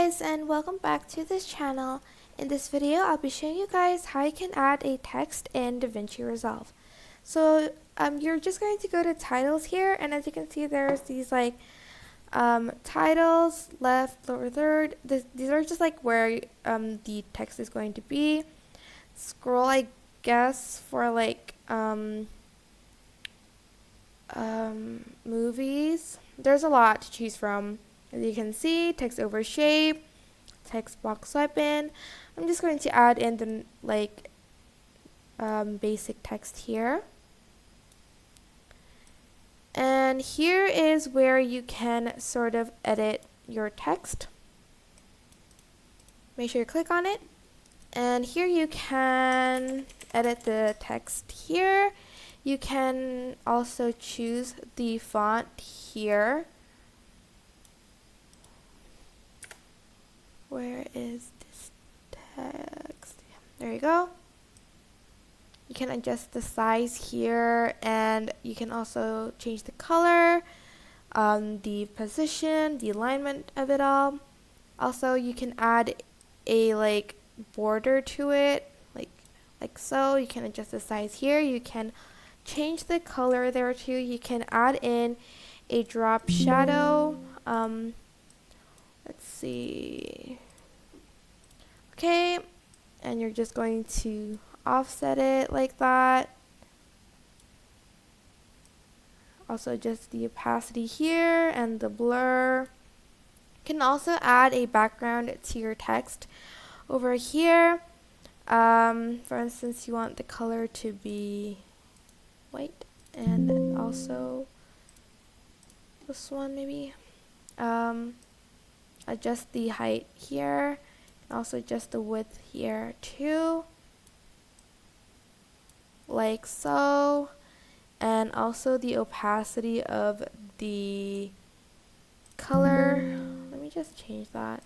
guys, and welcome back to this channel. In this video, I'll be showing you guys how you can add a text in DaVinci Resolve. So you're just going to go to titles here, and as you can see, there's these titles, left, lower third. These are just like where the text is going to be. Scroll, I guess, for like movies. There's a lot to choose from. As you can see, text over shape, text box weapon. I'm just going to add in the basic text here. And here is where you can sort of edit your text. Make sure you click on it. And here you can edit the text here. You can also choose the font here. Where is this text? There you go. You can adjust the size here, and you can also change the color, the position, the alignment of it all. Also, you can add a border to it, like so. You can adjust the size here. You can change the color there too. You can add in a drop shadow. Let's see. Okay, and you're just going to offset it like that. Also just the opacity here and the blur. You can also add a background to your text over here. For instance, you want the color to be white, and also this one maybe. Adjust the height here, and also adjust the width here too, like so, and also the opacity of the color. Let me just change that.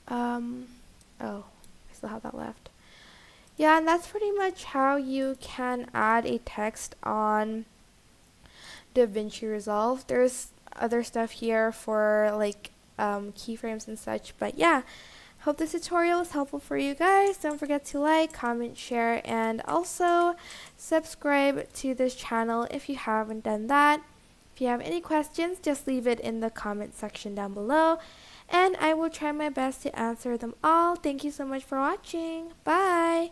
Oh, I still have that left. Yeah, and that's pretty much how you can add a text on DaVinci Resolve. There's other stuff here for keyframes and such, but yeah, hope this tutorial is helpful for you guys. Don't forget to like, comment, share, and also subscribe to this channel if you haven't done that. If you have any questions, just leave it in the comment section down below, and I will try my best to answer them all. Thank you so much for watching. Bye!